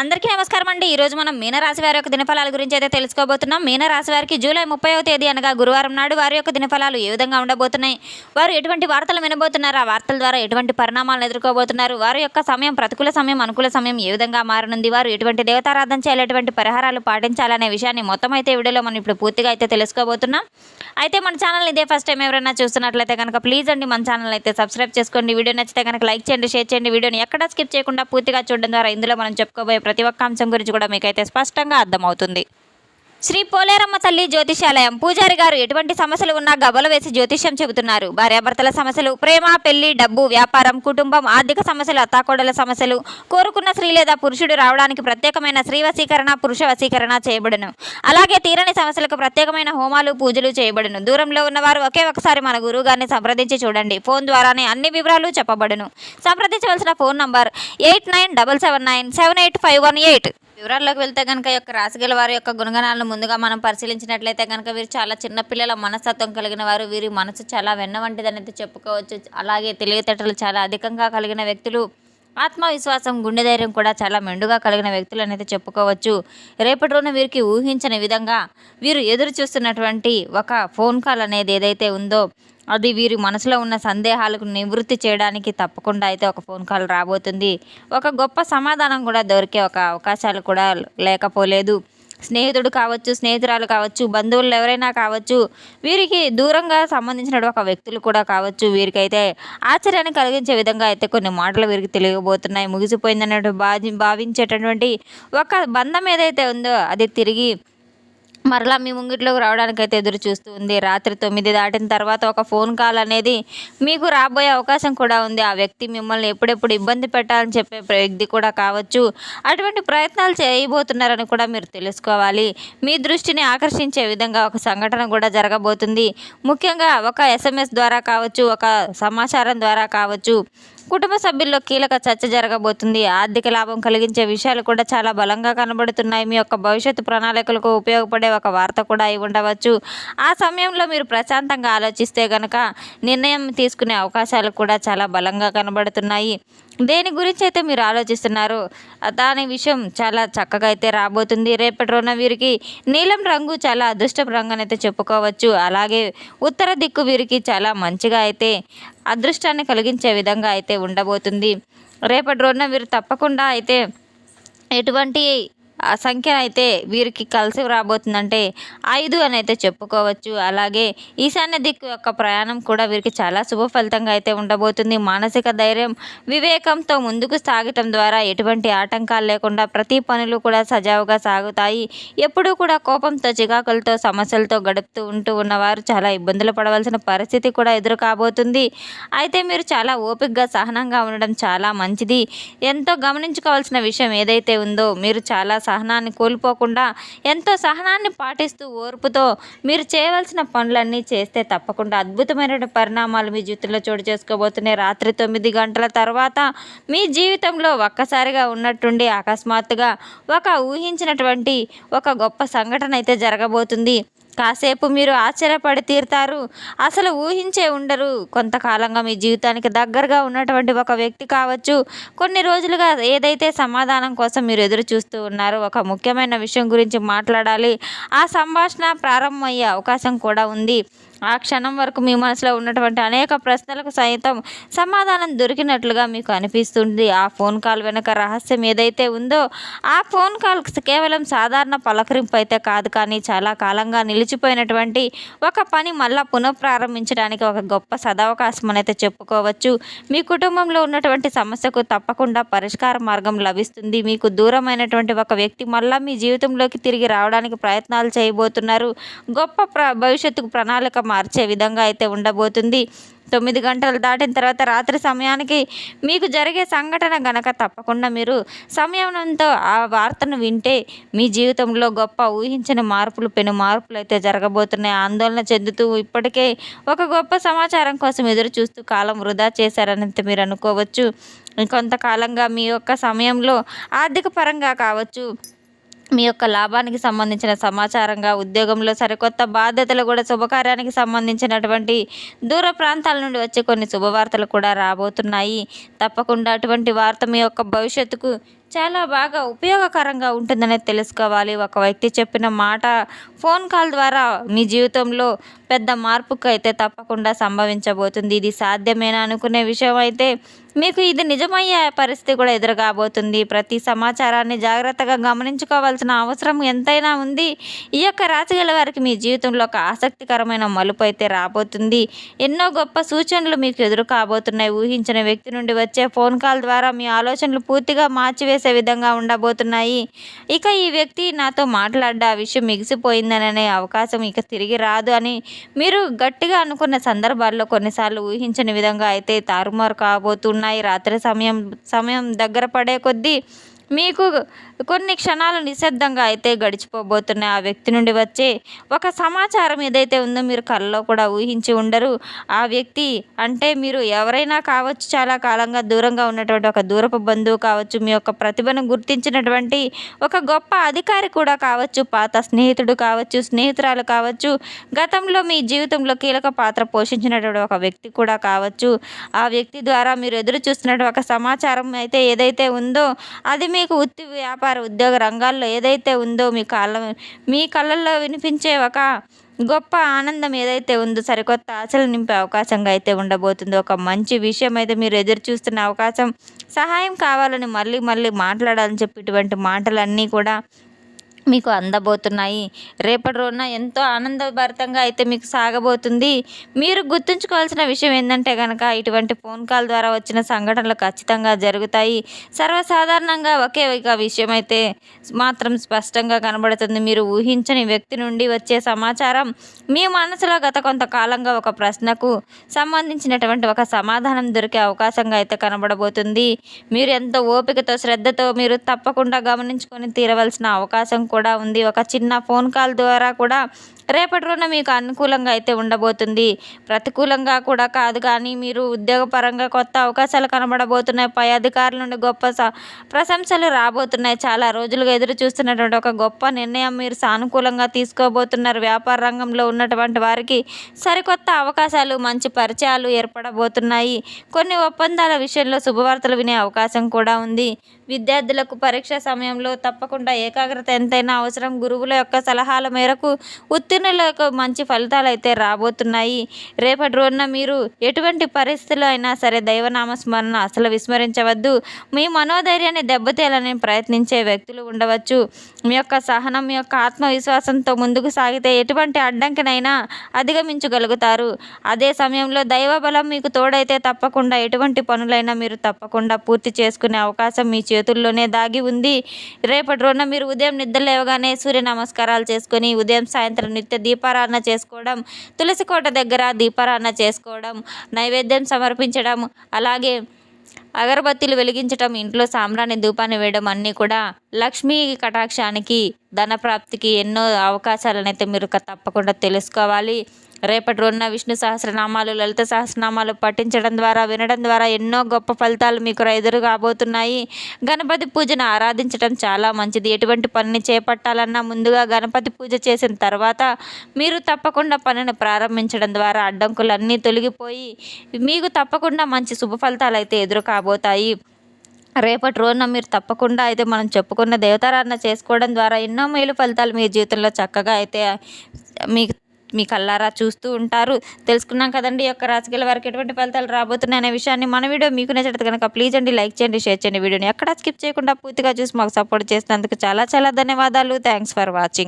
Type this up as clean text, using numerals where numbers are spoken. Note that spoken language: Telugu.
అందరికీ నమస్కారం అండి. ఈరోజు మనం మీనరాశి వారి యొక్క దినఫలాల గురించి అయితే తెలుసుకోబోతున్నాం. మీనరాశి వారికి జూలై 30వ తేదీ అనగా గురువారం నాడు వారి యొక్క దినఫలాలు ఏ విధంగా ఉండబోతున్నాయి, వారు ఎటువంటి వార్తలు వినబోతున్నారు, ఆ వార్తల ద్వారా ఎటువంటి పరిణామాలను ఎదుర్కోబోతున్నారు, వారి యొక్క సమయం ప్రతికూల సమయం అనుకూల సమయం ఏ విధంగా మారనుంది, వారు ఎటువంటి దేవతారాధన చేయాలి, ఎటువంటి పరిహారాలు పాటించాలనే విషయాన్ని మొత్తం అయితే వీడియోలో మనం ఇప్పుడు పూర్తిగా అయితే తెలుసుకోబోతున్నాం. అయితే మన ఛానల్ ఇదే ఫస్ట్ టైం ఎవరైనా చూస్తున్నట్లయితే కనుక ప్లీజ్ అండి మన ఛానల్ అయితే సబ్స్క్రైబ్ చేసుకోండి. వీడియో నచ్చితే కనుక లైక్ చేయండి, షేర్ చేయండి. వీడియోని ఎక్కడ స్కిప్ చేయకుండా పూర్తిగా చూడడం ద్వారా ఇందులో మనం చెప్పుకోబోయే ప్రతి ఒక్క అంశం గురించి కూడా మీకైతే స్పష్టంగా అర్థమవుతుంది. శ్రీ పోలేరమ్మ తల్లి జ్యోతిష్యాలయం పూజారి గారు ఎటువంటి సమస్యలు ఉన్నా గబలు వేసి జ్యోతిష్యం చెబుతున్నారు. భార్యాభర్తల సమస్యలు, ప్రేమ, పెళ్లి, డబ్బు, వ్యాపారం, కుటుంబం, ఆర్థిక సమస్యలు, అత్తాకోడల సమస్యలు, కోరుకున్న స్త్రీ లేదా పురుషుడు రావడానికి ప్రత్యేకమైన స్త్రీ వశీకరణ, పురుష వశీకరణ చేయబడును. అలాగే తీరని సమస్యలకు ప్రత్యేకమైన హోమాలు, పూజలు చేయబడును. దూరంలో ఉన్నవారు ఒకే ఒకసారి మన గురువు గారిని సంప్రదించి చూడండి. ఫోన్ ద్వారానే అన్ని వివరాలు చెప్పబడును. సంప్రదించవలసిన ఫోన్ నంబర్ 8977978518. వివరాల్లోకి వెళ్తే కనుక యొక్క రాశిగల వారి యొక్క గుణగణాలను ముందుగా మనం పరిశీలించినట్లయితే కనుక వీరు చాలా చిన్నపిల్లల మనస్తత్వం కలిగిన వారు. వీరి మనసు చాలా వెన్న వంటిదని అయితే చెప్పుకోవచ్చు. అలాగే తెలివితేటలు చాలా అధికంగా కలిగిన వ్యక్తులు, ఆత్మవిశ్వాసం, గుండె ధైర్యం కూడా చాలా మెండుగా కలిగిన వ్యక్తులు అనేది చెప్పుకోవచ్చు. రేపటి రోజున వీరికి ఊహించని విధంగా వీరు ఎదురు చూస్తున్నటువంటి ఒక ఫోన్ కాల్ అనేది ఏదైతే ఉందో అది వీరి మనసులో ఉన్న సందేహాలకు నివృత్తి చేయడానికి తప్పకుండా అయితే ఒక ఫోన్ కాల్ రాబోతుంది. ఒక గొప్ప సమాధానం కూడా దొరికే ఒక అవకాశాలు కూడా లేకపోలేదు. స్నేహితుడు కావచ్చు, స్నేహితురాలు కావచ్చు, బంధువులు ఎవరైనా కావచ్చు, వీరికి దూరంగా సంబంధించిన ఒక వ్యక్తులు కూడా కావచ్చు, వీరికైతే ఆశ్చర్యాన్ని కలిగించే విధంగా అయితే కొన్ని మాటలు వీరికి తెలియబోతున్నాయి. ముగిసిపోయిందన్నట్టు భావించేటటువంటి ఒక బంధం ఏదైతే ఉందో అది తిరిగి మరలా మీ ముంగిట్లోకి రావడానికి అయితే ఎదురు చూస్తూ ఉంది. రాత్రి 9 దాటిన తర్వాత ఒక ఫోన్ కాల్ అనేది మీకు రాబోయే అవకాశం కూడా ఉంది. ఆ వ్యక్తి మిమ్మల్ని ఎప్పుడెప్పుడు ఇబ్బంది పెట్టాలని చెప్పే వ్యక్తి కూడా కావచ్చు. అటువంటి ప్రయత్నాలు చేయబోతున్నారని కూడా మీరు తెలుసుకోవాలి. మీ దృష్టిని ఆకర్షించే విధంగా ఒక సంఘటన కూడా జరగబోతుంది. ముఖ్యంగా ఒక SMS ద్వారా కావచ్చు, ఒక సమాచారం ద్వారా కావచ్చు, కుటుంబ సభ్యుల్లో కీలక చర్చ జరగబోతుంది. ఆర్థిక లాభం కలిగించే విషయాలు కూడా చాలా బలంగా కనబడుతున్నాయి. మీ యొక్క భవిష్యత్తు ప్రణాళికలకు ఉపయోగపడే ఒక వార్త కూడా అయి ఉండవచ్చు. ఆ సమయంలో మీరు ప్రశాంతంగా ఆలోచిస్తే కనుక నిర్ణయం తీసుకునే అవకాశాలు కూడా చాలా బలంగా కనబడుతున్నాయి. దేని గురించి అయితే మీరు ఆలోచిస్తున్నారో దాని విషయం చాలా చక్కగా అయితే రాబోతుంది. రేపటి రోజున వీరికి నీలం రంగు చాలా అదృష్టం రంగు అని అయితే చెప్పుకోవచ్చు. అలాగే ఉత్తర దిక్కు వీరికి చాలా మంచిగా అయితే అదృష్టాన్ని కలిగించే విధంగా అయితే ఉండబోతుంది. రేపటి రోజున వీరు తప్పకుండా అయితే ఎటువంటి ఆ సంఖ్య అయితే వీరికి కలిసి రాబోతుందంటే 5 అని అయితే చెప్పుకోవచ్చు. అలాగే ఈశాన్య దిక్కు యొక్క ప్రయాణం కూడా వీరికి చాలా శుభ ఫలితంగా అయితే ఉండబోతుంది. మానసిక ధైర్యం, వివేకంతో ముందుకు సాగటం ద్వారా ఎటువంటి ఆటంకాలు లేకుండా ప్రతి పనులు కూడా సజావుగా సాగుతాయి. ఎప్పుడూ కూడా కోపంతో, చికాకులతో, సమస్యలతో గడుపుతూ ఉన్నవారు చాలా ఇబ్బందులు పడవలసిన పరిస్థితి కూడా ఎదురు కాబోతుంది. అయితే మీరు చాలా ఓపికగా, సహనంగా ఉండడం చాలా మంచిది. ఎంతో గమనించుకోవాల్సిన విషయం ఏదైతే ఉందో మీరు చాలా సహనాన్ని కోల్పోకుండా ఎంతో సహనాన్ని పాటిస్తూ ఓర్పుతో మీరు చేయవలసిన పనులన్నీ చేస్తే తప్పకుండా అద్భుతమైన పరిణామాలు మీ జీవితంలో చోటు చేసుకోబోతున్నాయి. రాత్రి 9 గంటల తర్వాత మీ జీవితంలో ఒక్కసారిగా ఉన్నట్టుండి అకస్మాత్తుగా ఒక ఊహించినటువంటి ఒక గొప్ప సంఘటన అయితే జరగబోతుంది. కాసేపు మీరు ఆశ్చర్యపడి తీరుతారు. అసలు ఊహించే ఉండరు. కొంతకాలంగా మీ జీవితానికి దగ్గరగా ఉన్నటువంటి ఒక వ్యక్తి కావచ్చు, కొన్ని రోజులుగా ఏదైతే సమాధానం కోసం మీరు ఎదురు చూస్తూ ఉన్నారో ఒక ముఖ్యమైన విషయం గురించి మాట్లాడాలి. ఆ సంభాషణ ప్రారంభమయ్యే అవకాశం కూడా ఉంది. ఆ క్షణం వరకు మీ మనసులో ఉన్నటువంటి అనేక ప్రశ్నలకు సైతం సమాధానం దొరికినట్లుగా మీకు అనిపిస్తుంది. ఆ ఫోన్ కాల్ వెనుక రహస్యం ఏదైతే ఉందో ఆ ఫోన్ కాల్ కేవలం సాధారణ పలకరింపు అయితే కాదు, కానీ చాలా కాలంగా నిలిచిపోయినటువంటి ఒక పని మళ్ళా పునఃప్రారంభించడానికి ఒక గొప్ప సదవకాశం అని అయితే చెప్పుకోవచ్చు. మీ కుటుంబంలో ఉన్నటువంటి సమస్యకు తప్పకుండా పరిష్కార మార్గం లభిస్తుంది. మీకు దూరమైనటువంటి ఒక వ్యక్తి మళ్ళా మీ జీవితంలోకి తిరిగి రావడానికి ప్రయత్నాలు చేయబోతున్నారు. గొప్ప భవిష్యత్తుకు ప్రణాళిక మార్చే విధంగా అయితే ఉండబోతుంది. 9 గంటలు దాటిన తర్వాత రాత్రి సమయానికి మీకు జరిగే సంఘటన గనక తప్పకుండా మీరు సంయమనంతో ఆ వార్తను వింటే మీ జీవితంలో గొప్ప ఊహించని మార్పులు, పెను మార్పులు అయితే జరగబోతున్నాయి. ఆందోళన చెందుతూ ఇప్పటికే ఒక గొప్ప సమాచారం కోసం ఎదురు చూస్తూ కాలం వృధా చేశారని మీరు అనుకోవచ్చు. కొంతకాలంగా మీ యొక్క సమయంలో ఆర్థిక పరంగా కావచ్చు, మీ యొక్క లాభానికి సంబంధించిన సమాచారంగా, ఉద్యోగంలో సరికొత్త బాధ్యతలు కూడా, శుభకార్యానికి సంబంధించినటువంటి దూర ప్రాంతాల నుండి వచ్చే కొన్ని శుభవార్తలు కూడా రాబోతున్నాయి. తప్పకుండా అటువంటి వార్త మీ యొక్క భవిష్యత్తుకు చాలా బాగా ఉపయోగకరంగా ఉంటుందనేది తెలుసుకోవాలి. ఒక వ్యక్తి చెప్పిన మాట ఫోన్ కాల్ ద్వారా మీ జీవితంలో పెద్ద మార్పుకైతే తప్పకుండా సంభవించబోతుంది. ఇది సాధ్యమేనా అనుకునే విషయం అయితే మీకు ఇది నిజమయ్యే పరిస్థితి కూడా ఎదురుకాబోతుంది. ప్రతి సమాచారాన్ని జాగ్రత్తగా గమనించుకోవాల్సిన అవసరం ఎంతైనా ఉంది. ఈ యొక్క రాశిగల వారికి మీ జీవితంలో ఒక ఆసక్తికరమైన మలుపు అయితే రాబోతుంది. ఎన్నో గొప్ప సూచనలు మీకు ఎదురు కాబోతున్నాయి. ఊహించిన వ్యక్తి నుండి వచ్చే ఫోన్ కాల్ ద్వారా మీ ఆలోచనలు పూర్తిగా మార్చివేసే విధంగా ఉండబోతున్నాయి. ఇక ఈ వ్యక్తి నాతో మాట్లాడ్డ ఆ విషయం మిగిసిపోయిందననే అవకాశం ఇక తిరిగి రాదు అని మీరు గట్టిగా అనుకున్న సందర్భాల్లో కొన్నిసార్లు ఊహించని విధంగా అయితే తారుమారు కాబోతున్నాయి. రాత్రి సమయం దగ్గర పడే కొద్దీ మీకు కొన్ని క్షణాలు నిశ్శబ్దంగా అయితే గడిచిపోబోతున్నాయి. ఆ వ్యక్తి నుండి వచ్చే ఒక సమాచారం ఏదైతే ఉందో మీరు కలలో కూడా ఊహించి ఉండరు. ఆ వ్యక్తి అంటే మీరు ఎవరైనా కావచ్చు, చాలా కాలంగా దూరంగా ఉన్నటువంటి ఒక దూరపు బంధువు కావచ్చు, మీ యొక్క ప్రతిభను గుర్తించినటువంటి ఒక గొప్ప అధికారి కూడా కావచ్చు, పాత స్నేహితుడు కావచ్చు, స్నేహితురాలు కావచ్చు, గతంలో మీ జీవితంలో కీలక పాత్ర పోషించినటువంటి ఒక వ్యక్తి కూడా కావచ్చు. ఆ వ్యక్తి ద్వారా మీరు ఎదురు చూస్తున్నటువంటి ఒక సమాచారం అయితే ఏదైతే ఉందో అది మీకు వృత్తి వ్యాపార ఉద్యోగ రంగాల్లో ఏదైతే ఉందో మీ కళ్ళల్లో వినిపించే ఒక గొప్ప ఆనందం ఏదైతే ఉందో సరికొత్త ఆశలు నింపే అవకాశంగా అయితే ఉండబోతుంది. ఒక మంచి విషయం అయితే మీరు ఎదురు చూస్తున్న అవకాశం, సహాయం కావాలని మళ్ళీ మళ్ళీ మాట్లాడాలని చెప్పి ఇటువంటి మాటలన్నీ కూడా మీకు అందబోతున్నాయి. రేపటి రోజున ఎంతో ఆనందభరితంగా అయితే మీకు సాగబోతుంది. మీరు గుర్తుంచుకోవాల్సిన విషయం ఏంటంటే కనుక ఇటువంటి ఫోన్ కాల్ ద్వారా వచ్చిన సంఘటనలు ఖచ్చితంగా జరుగుతాయి. సర్వసాధారణంగా ఒకే ఒక విషయం అయితే మాత్రం స్పష్టంగా కనబడుతుంది. మీరు ఊహించని వ్యక్తి నుండి వచ్చే సమాచారం మీ మనసులో గత కొంతకాలంగా ఒక ప్రశ్నకు సంబంధించినటువంటి ఒక సమాధానం దొరికే అవకాశంగా అయితే కనబడబోతుంది. మీరు ఎంతో ఓపికతో శ్రద్ధతో మీరు తప్పకుండా గమనించుకొని తీరవలసిన అవకాశం కూడా ఉంది. ఒక చిన్న ఫోన్ కాల్ ద్వారా కూడా రేపటి రోజున మీకు అనుకూలంగా అయితే ఉండబోతుంది. ప్రతికూలంగా కూడా కాదు, కానీ మీరు ఉద్యోగపరంగా కొత్త అవకాశాలు కనబడబోతున్నాయి. పై అధికారుల నుండి గొప్ప ప్రశంసలు రాబోతున్నాయి. చాలా రోజులుగా ఎదురు చూస్తున్నటువంటి ఒక గొప్ప నిర్ణయం మీరు సానుకూలంగా తీసుకోబోతున్నారు. వ్యాపార రంగంలో ఉన్నటువంటి వారికి సరికొత్త అవకాశాలు, మంచి పరిచయాలు ఏర్పడబోతున్నాయి. కొన్ని ఒప్పందాల విషయంలో శుభవార్తలు వినే అవకాశం కూడా ఉంది. విద్యార్థులకు పరీక్ష సమయంలో తప్పకుండా ఏకాగ్రత ఎంతైనా అవసరం. గురువుల యొక్క సలహాల మేరకు ఉత్తీర్ణులకు మంచి ఫలితాలు అయితే రాబోతున్నాయి. రేపటి రోజున మీరు ఎటువంటి పరిస్థితుల్లో అయినా సరే దైవనామస్మరణ అసలు విస్మరించవద్దు. మీ మనోధైర్యాన్ని దెబ్బతీయాలని ప్రయత్నించే వ్యక్తులు ఉండవచ్చు. మీ యొక్క సహనం, మీ యొక్క ఆత్మవిశ్వాసంతో ముందుకు సాగితే ఎటువంటి అడ్డంకినైనా అధిగమించగలుగుతారు. అదే సమయంలో దైవబలం మీకు తోడైతే తప్పకుండా ఎటువంటి పనులైనా మీరు తప్పకుండా పూర్తి చేసుకునే అవకాశం మీ చేతుల్లోనే దాగి ఉంది. రేపటి రోజున మీరు ఉదయం నిద్ర లేవగానే సూర్య నమస్కారాలు చేసుకొని ఉదయం సాయంత్రం నిత్య దీపారాధన చేసుకోవడం, తులసి కోట దగ్గర దీపారాధన చేసుకోవడం, నైవేద్యం సమర్పించడం, అలాగే అగరబత్తీలు వెలిగించడం, ఇంట్లో సాంబ్రాణి ధూపాన్ని వేయడం అన్నీ కూడా లక్ష్మీ కటాక్షానికి, ధనప్రాప్తికి ఎన్నో అవకాశాలను అయితే మీరు తప్పకుండా తెలుసుకోవాలి. రేపటి రోజున విష్ణు సహస్రనామాలు, లలిత సహస్రనామాలు పఠించడం ద్వారా, వినడం ద్వారా ఎన్నో గొప్ప ఫలితాలు మీకు ఎదురు కాబోతున్నాయి. గణపతి పూజను ఆరాధించడం చాలా మంచిది. ఎటువంటి పనిని చేపట్టాలన్నా ముందుగా గణపతి పూజ చేసిన తర్వాత మీరు తప్పకుండా పనిని ప్రారంభించడం ద్వారా అడ్డంకులన్నీ తొలగిపోయి మీకు తప్పకుండా మంచి శుభ ఫలితాలు అయితే ఎదురు కాబోతాయి. రేపటి రోజున మీరు తప్పకుండా అయితే మనం చెప్పుకున్న దేవతారాధన చేసుకోవడం ద్వారా ఎన్నో మేలు ఫలితాలు మీ జీవితంలో చక్కగా అయితే మీ కళ్ళారా చూస్తూ ఉంటారు. తెలుసుకున్నాం కదండి ఈ యొక్క రాశిగల వారికి ఎటువంటి ఫలితాలు రాబోతున్నాయి అనే విషయాన్ని. మన వీడియో మీకు నచ్చితే కనుక ప్లీజ్ అండి లైక్ చేయండి, షేర్ చేయండి. వీడియోని ఎక్కడ స్కిప్ చేయకుండా పూర్తిగా చూసి మాకు సపోర్ట్ చేసినందుకు చాలా చాలా ధన్యవాదాలు. Thanks for watching.